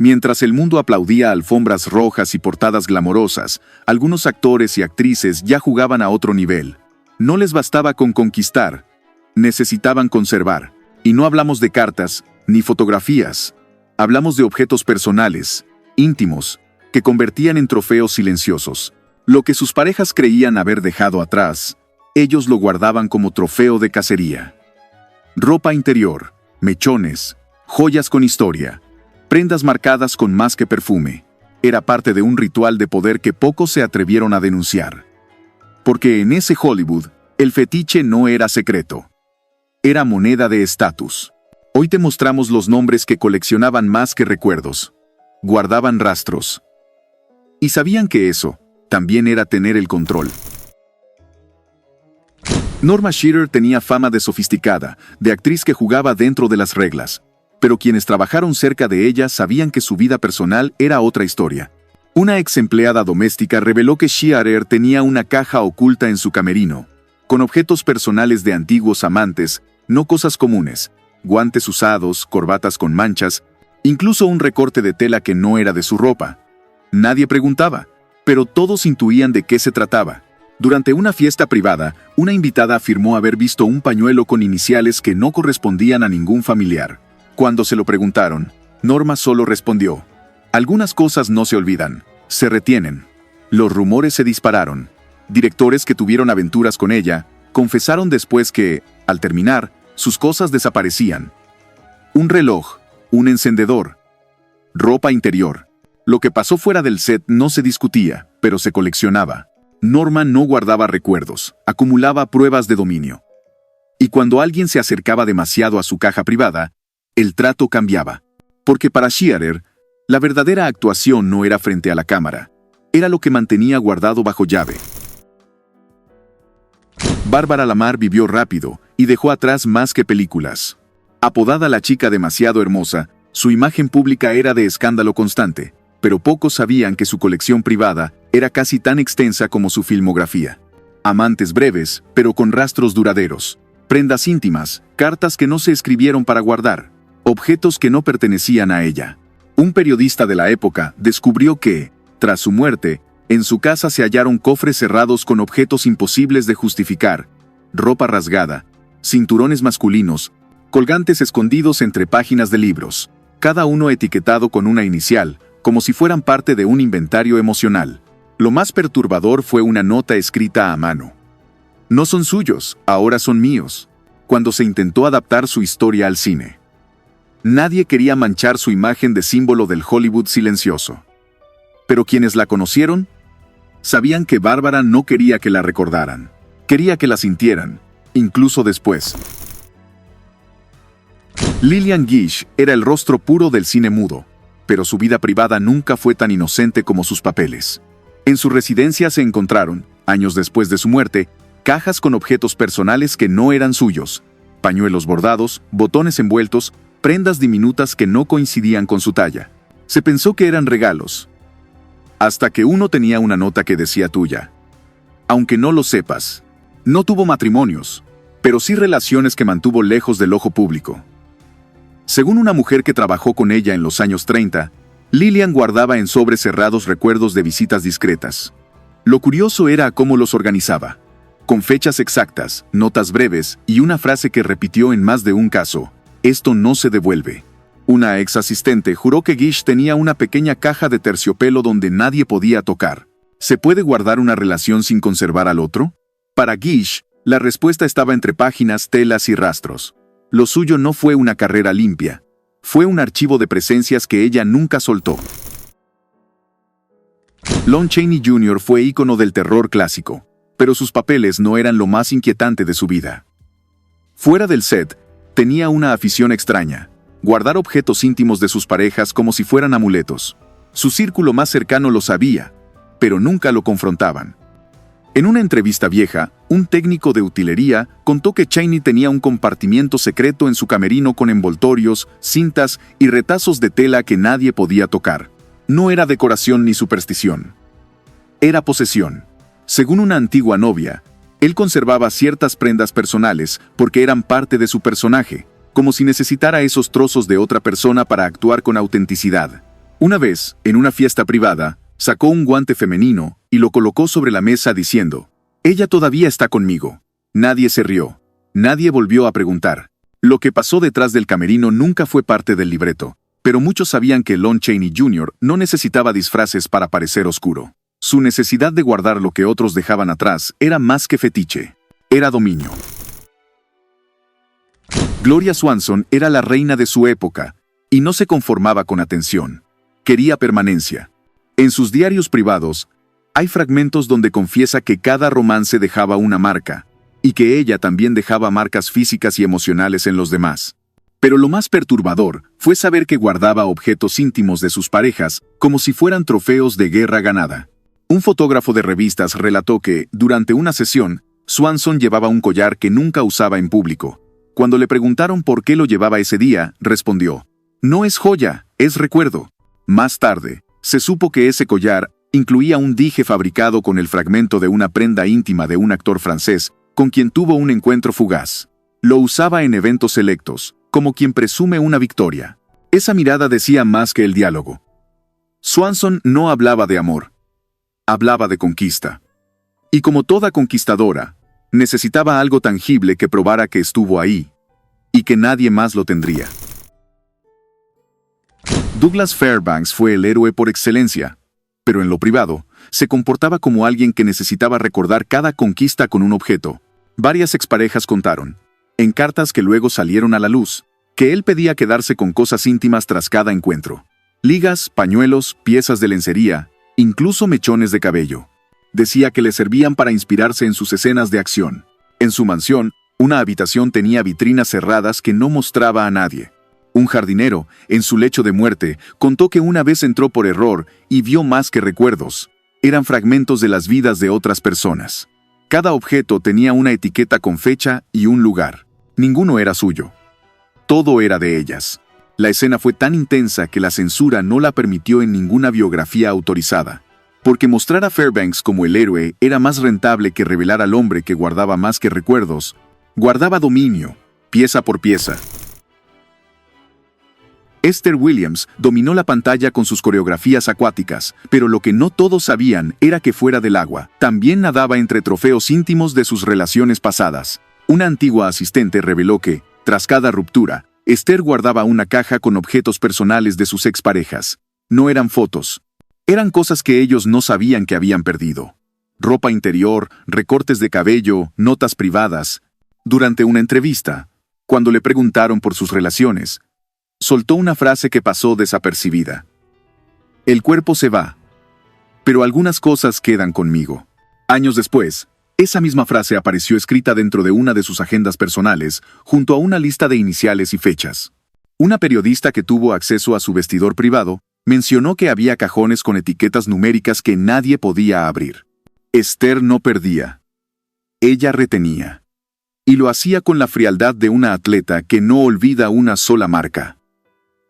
Mientras el mundo aplaudía alfombras rojas y portadas glamorosas, algunos actores y actrices ya jugaban a otro nivel. No les bastaba con conquistar, necesitaban conservar. Y no hablamos de cartas, ni fotografías. Hablamos de objetos personales, íntimos, que convertían en trofeos silenciosos. Lo que sus parejas creían haber dejado atrás, ellos lo guardaban como trofeo de cacería. Ropa interior, mechones, joyas con historia, prendas marcadas con más que perfume. Era parte de un ritual de poder que pocos se atrevieron a denunciar. Porque en ese Hollywood, el fetiche no era secreto. Era moneda de estatus. Hoy te mostramos los nombres que coleccionaban más que recuerdos. Guardaban rastros. Y sabían que eso también era tener el control. Norma Shearer tenía fama de sofisticada, de actriz que jugaba dentro de las reglas. Pero quienes trabajaron cerca de ella sabían que su vida personal era otra historia. Una ex empleada doméstica reveló que Shearer tenía una caja oculta en su camerino, con objetos personales de antiguos amantes, no cosas comunes, guantes usados, corbatas con manchas, incluso un recorte de tela que no era de su ropa. Nadie preguntaba, pero todos intuían de qué se trataba. Durante una fiesta privada, una invitada afirmó haber visto un pañuelo con iniciales que no correspondían a ningún familiar. Cuando se lo preguntaron, Norma solo respondió: algunas cosas no se olvidan, se retienen. Los rumores se dispararon. Directores que tuvieron aventuras con ella confesaron después que, al terminar, sus cosas desaparecían. Un reloj, un encendedor, ropa interior. Lo que pasó fuera del set no se discutía, pero se coleccionaba. Norma no guardaba recuerdos, acumulaba pruebas de dominio. Y cuando alguien se acercaba demasiado a su caja privada, el trato cambiaba. Porque para Shearer, la verdadera actuación no era frente a la cámara, era lo que mantenía guardado bajo llave. Bárbara Lamar vivió rápido y dejó atrás más que películas. Apodada la chica demasiado hermosa, su imagen pública era de escándalo constante, pero pocos sabían que su colección privada era casi tan extensa como su filmografía. Amantes breves, pero con rastros duraderos. Prendas íntimas, cartas que no se escribieron para guardar, objetos que no pertenecían a ella. Un periodista de la época descubrió que, tras su muerte, en su casa se hallaron cofres cerrados con objetos imposibles de justificar, ropa rasgada, cinturones masculinos, colgantes escondidos entre páginas de libros, cada uno etiquetado con una inicial, como si fueran parte de un inventario emocional. Lo más perturbador fue una nota escrita a mano. No son suyos, ahora son míos, cuando se intentó adaptar su historia al cine. Nadie quería manchar su imagen de símbolo del Hollywood silencioso. Pero quienes la conocieron, sabían que Bárbara no quería que la recordaran. Quería que la sintieran, incluso después. Lillian Gish era el rostro puro del cine mudo, pero su vida privada nunca fue tan inocente como sus papeles. En su residencia se encontraron, años después de su muerte, cajas con objetos personales que no eran suyos, pañuelos bordados, botones envueltos, prendas diminutas que no coincidían con su talla. Se pensó que eran regalos, hasta que uno tenía una nota que decía tuya. Aunque no lo sepas, no tuvo matrimonios, pero sí relaciones que mantuvo lejos del ojo público. Según una mujer que trabajó con ella en los años 30, Lillian guardaba en sobres cerrados recuerdos de visitas discretas. Lo curioso era cómo los organizaba, con fechas exactas, notas breves y una frase que repitió en más de un caso: esto no se devuelve. Una ex asistente juró que Gish tenía una pequeña caja de terciopelo donde nadie podía tocar. ¿Se puede guardar una relación sin conservar al otro? Para Gish, la respuesta estaba entre páginas, telas y rastros. Lo suyo no fue una carrera limpia. Fue un archivo de presencias que ella nunca soltó. Lon Chaney Jr. fue ícono del terror clásico, pero sus papeles no eran lo más inquietante de su vida. Fuera del set, tenía una afición extraña: guardar objetos íntimos de sus parejas como si fueran amuletos. Su círculo más cercano lo sabía, pero nunca lo confrontaban. En una entrevista vieja, un técnico de utilería contó que Chaney tenía un compartimiento secreto en su camerino con envoltorios, cintas y retazos de tela que nadie podía tocar. No era decoración ni superstición. Era posesión. Según una antigua novia, él conservaba ciertas prendas personales porque eran parte de su personaje, como si necesitara esos trozos de otra persona para actuar con autenticidad. Una vez, en una fiesta privada, sacó un guante femenino y lo colocó sobre la mesa diciendo: «Ella todavía está conmigo». Nadie se rió. Nadie volvió a preguntar. Lo que pasó detrás del camerino nunca fue parte del libreto, pero muchos sabían que Lon Chaney Jr. no necesitaba disfraces para parecer oscuro. Su necesidad de guardar lo que otros dejaban atrás era más que fetiche. Era dominio. Gloria Swanson era la reina de su época, y no se conformaba con atención. Quería permanencia. En sus diarios privados, hay fragmentos donde confiesa que cada romance dejaba una marca, y que ella también dejaba marcas físicas y emocionales en los demás. Pero lo más perturbador fue saber que guardaba objetos íntimos de sus parejas como si fueran trofeos de guerra ganada. Un fotógrafo de revistas relató que, durante una sesión, Swanson llevaba un collar que nunca usaba en público. Cuando le preguntaron por qué lo llevaba ese día, respondió: «No es joya, es recuerdo». Más tarde, se supo que ese collar incluía un dije fabricado con el fragmento de una prenda íntima de un actor francés con quien tuvo un encuentro fugaz. Lo usaba en eventos selectos, como quien presume una victoria. Esa mirada decía más que el diálogo. Swanson no hablaba de amor. Hablaba de conquista. Y como toda conquistadora, necesitaba algo tangible que probara que estuvo ahí, y que nadie más lo tendría. Douglas Fairbanks fue el héroe por excelencia, pero en lo privado, se comportaba como alguien que necesitaba recordar cada conquista con un objeto. Varias exparejas contaron, en cartas que luego salieron a la luz, que él pedía quedarse con cosas íntimas tras cada encuentro. Ligas, pañuelos, piezas de lencería, incluso mechones de cabello. Decía que le servían para inspirarse en sus escenas de acción. En su mansión, una habitación tenía vitrinas cerradas que no mostraba a nadie. Un jardinero, en su lecho de muerte, contó que una vez entró por error y vio más que recuerdos. Eran fragmentos de las vidas de otras personas. Cada objeto tenía una etiqueta con fecha y un lugar. Ninguno era suyo. Todo era de ellas. La escena fue tan intensa que la censura no la permitió en ninguna biografía autorizada. Porque mostrar a Fairbanks como el héroe era más rentable que revelar al hombre que guardaba más que recuerdos. Guardaba dominio, pieza por pieza. Esther Williams dominó la pantalla con sus coreografías acuáticas, pero lo que no todos sabían era que fuera del agua, también nadaba entre trofeos íntimos de sus relaciones pasadas. Una antigua asistente reveló que, tras cada ruptura, Esther guardaba una caja con objetos personales de sus exparejas. No eran fotos. Eran cosas que ellos no sabían que habían perdido. Ropa interior, recortes de cabello, notas privadas. Durante una entrevista, cuando le preguntaron por sus relaciones, soltó una frase que pasó desapercibida. El cuerpo se va, pero algunas cosas quedan conmigo. Años después, esa misma frase apareció escrita dentro de una de sus agendas personales, junto a una lista de iniciales y fechas. Una periodista que tuvo acceso a su vestidor privado mencionó que había cajones con etiquetas numéricas que nadie podía abrir. Esther no perdía. Ella retenía. Y lo hacía con la frialdad de una atleta que no olvida una sola marca.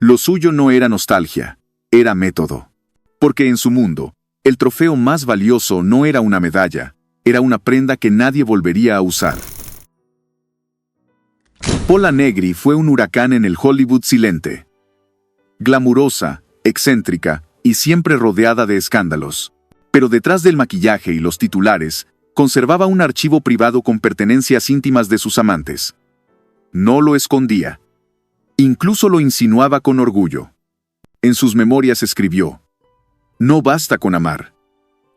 Lo suyo no era nostalgia, era método. Porque en su mundo, el trofeo más valioso no era una medalla, era una prenda que nadie volvería a usar. Pola Negri fue un huracán en el Hollywood silente. Glamurosa, excéntrica y siempre rodeada de escándalos. Pero detrás del maquillaje y los titulares, conservaba un archivo privado con pertenencias íntimas de sus amantes. No lo escondía. Incluso lo insinuaba con orgullo. En sus memorias escribió: «No basta con amar.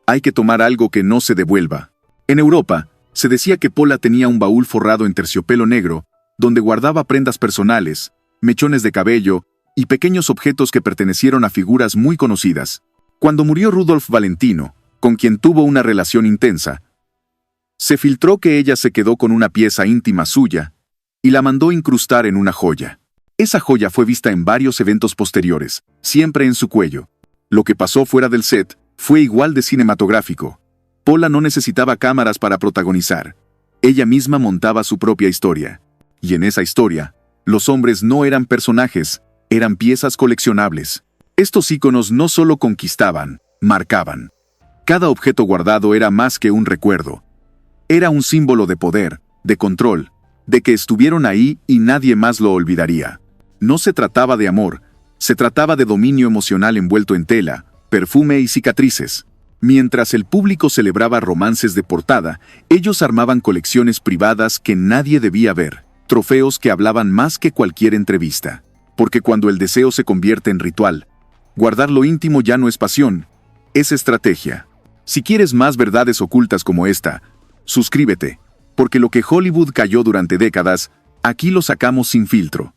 Hay que tomar algo que no se devuelva». En Europa, se decía que Pola tenía un baúl forrado en terciopelo negro, donde guardaba prendas personales, mechones de cabello y pequeños objetos que pertenecieron a figuras muy conocidas. Cuando murió Rudolph Valentino, con quien tuvo una relación intensa, se filtró que ella se quedó con una pieza íntima suya y la mandó incrustar en una joya. Esa joya fue vista en varios eventos posteriores, siempre en su cuello. Lo que pasó fuera del set fue igual de cinematográfico. Pola no necesitaba cámaras para protagonizar. Ella misma montaba su propia historia. Y en esa historia, los hombres no eran personajes, eran piezas coleccionables. Estos íconos no solo conquistaban, marcaban. Cada objeto guardado era más que un recuerdo. Era un símbolo de poder, de control, de que estuvieron ahí y nadie más lo olvidaría. No se trataba de amor, Se trataba de dominio emocional envuelto en tela, perfume y cicatrices. Mientras el público celebraba romances de portada, ellos armaban colecciones privadas que nadie debía ver, trofeos que hablaban más que cualquier entrevista. Porque cuando el deseo se convierte en ritual, guardar lo íntimo ya no es pasión, es estrategia. Si quieres más verdades ocultas como esta, suscríbete, porque lo que Hollywood cayó durante décadas, aquí lo sacamos sin filtro.